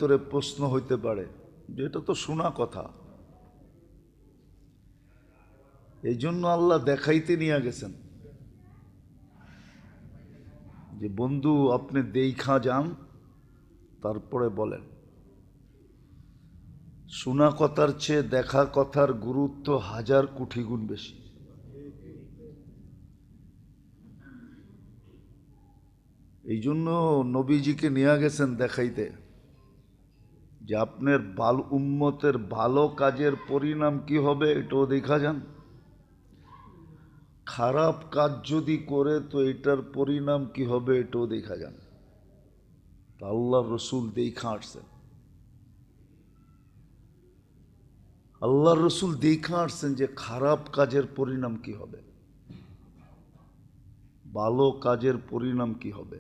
ভিতরে প্রশ্ন হইতে পারে যে এটা তো শোনা কথা, এই জন্য আল্লাহ দেখাইতে নিয়ে গেছেন যে বন্ধু আপনি দেইখা যান, তারপরে বলেন। শোনা কথার চেয়ে দেখা কথার গুরুত্ব 1000 কোটি গুণ বেশি। এই জন্য নবীজিকে নিয়ে গেছেন দেখাইতে যে আপনার উম্মতের ভালো কাজের পরিণাম কি হবে এটাও দেখা যান, খারাপ কাজ যদি করে তো এটার পরিণাম কি হবে এটাও দেখা যান। আল্লাহ রসুল দেখা আসছেন, আল্লাহ রসুল দেখা আসছেন যে খারাপ কাজের পরিণাম কি হবে, ভালো কাজের পরিণাম কি হবে,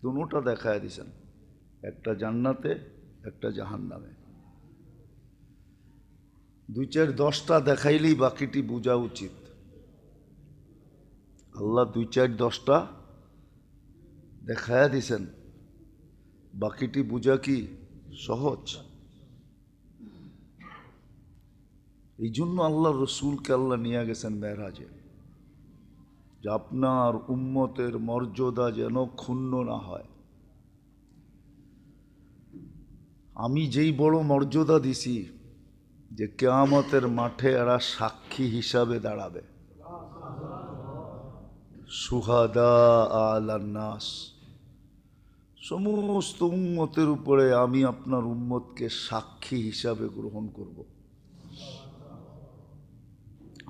দুটোটা দেখায় দিছেন, একটা জান্নাতে একটা জাহান্নামে। 2-4-10টা দেখাইলেই বাকিটি বোঝা উচিত। আল্লাহ 2-4-10টা দেখায়া দিছেন, বাকিটি বোঝা কি সহজ? এই জন্য আল্লাহ রসুলকে আল্লাহ নিয়ে গেছেন মেরাজে, যে আপনার উম্মতের মর্যাদা যেন ক্ষুণ্ণ না হয়। আমি যেই বড় মর্যাদা দিছি যে কিয়ামতের মাঠে এরা সাক্ষী হিসাবে দাঁড়াবে, সুহাদা আলান নাস, সমস্ত উম্মতের উপরে আমি আপনার উম্মতকে সাক্ষী হিসাবে গ্রহণ করব।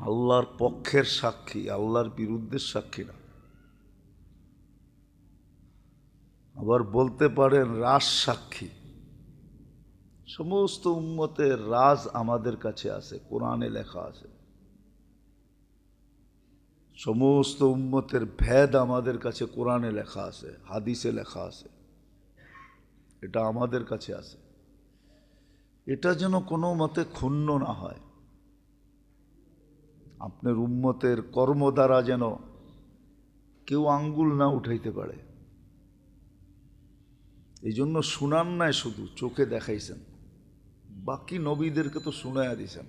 আল্লাহর পক্ষের সাক্ষী, আল্লাহর বিরুদ্ধের সাক্ষী না। আবার বলতে পারেন রাজ সাক্ষী। সমস্ত উম্মতের রাজ আমাদের কাছে আছে, কোরআনে লেখা আছে। সমস্ত উম্মতের ভেদ আমাদের কাছে কোরআনে লেখা আছে, হাদিসে লেখা আছে, এটা আমাদের কাছে আছে। এটা যেন কোনো মতে ক্ষুণ্ণ না হয়। আপনার উম্মতের কর্ম দ্বারা যেন কেউ আঙ্গুল না উঠাইতে পারে। এই জন্য শুনান নাই, শুধু চোখে দেখাইছেন, বাকি নবীদেরকে তো শুনাইয়া দিছেন,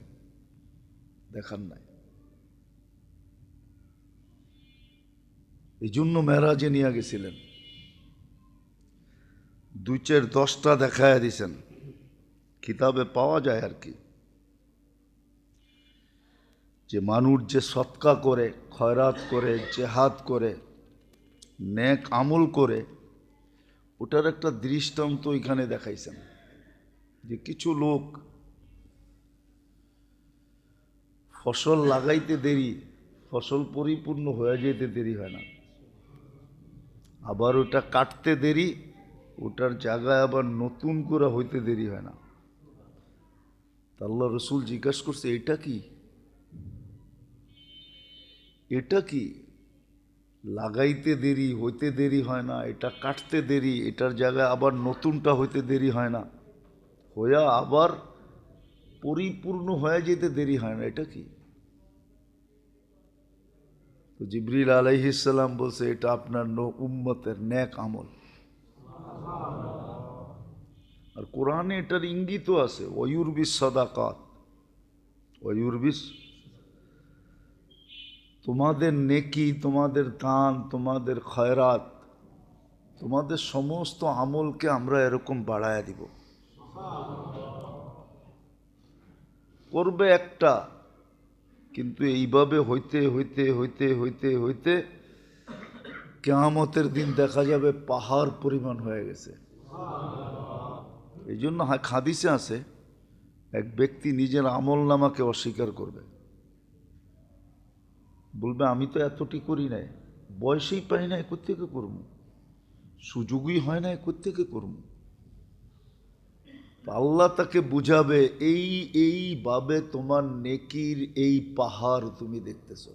দেখান নাই। এই জন্য মেরাজে নিয়ে গেছিলেন, 2-4-10টা দেখাইয়া দিছেন, কিতাবে পাওয়া যায় আর কি, যে মানুষ যে সৎকা করে, খয়রাত করে, জেহাদ করে, নেক আমল করে, ওটার একটা দৃষ্টান্ত এখানে দেখাইছেন। যে কিছু লোক ফসল লাগাইতে দেরি, ফসল পরিপূর্ণ হয়ে যেতে দেরি হয় না, আবার ওটা কাটতে দেরি, ওটার জায়গায় আবার নতুন করে হইতে দেরি হয় না। আল্লাহ রসুল জিজ্ঞাসা করছে এটা কি, এটা কি? লাগাইতে দেরি, হইতে দেরি হয় না, এটা কাটতে দেরি, এটার জায়গায় আবার নতুনটা হইতে দেরি হয় না, হইয়া আবার পরিপূর্ণ হয়ে যেতে দেরি হয় না, এটা কি? তো জিবরিল আলাইহিস সালাম বলছে এটা আপনার উম্মতের নেক আমল। আর কোরআনে এটার ইঙ্গিতও আছে, ওয়ুরবিস সাদাকাত, ওয়ুরবিস, তোমাদের নেকি, তোমাদের দান, তোমাদের খয়রাত, তোমাদের সমস্ত আমলকে আমরা এরকম বাড়ায়া দিব। করবে একটা, কিন্তু এইভাবে হইতে হইতে হইতে হইতে হইতে কিয়ামতের দিন দেখা যাবে পাহাড় পরিমাণ হয়ে গেছে। এই জন্য হাদিসে আছে, এক ব্যক্তি নিজের আমল নামাকে অস্বীকার করবে, বলবে আমি তো এতটি করি নাই, বয়সেই পাই নাই, কোত্থেকে করবো, সুযোগই হয় নাই, কোত্থেকে করবো। আল্লাহ তাকে বুঝাবে এইভাবে তোমার নেকির এই পাহাড় তুমি দেখতেছ,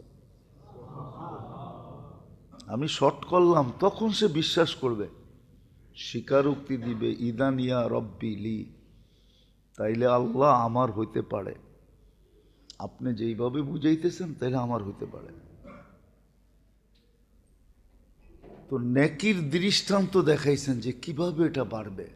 আমি শর্ট করলাম, তখন সে বিশ্বাস করবে, স্বীকারোক্তি দিবে, ইদানিয়া রব্বি লি, তাইলে আল্লাহ আমার হইতে পারে, আপনি যেইভাবে বুঝাইতেছেন তাইলে আমার হইতে পারে। তো নেকির দৃষ্টান্ত দেখাইছেন যে কিভাবে এটা বাড়বে।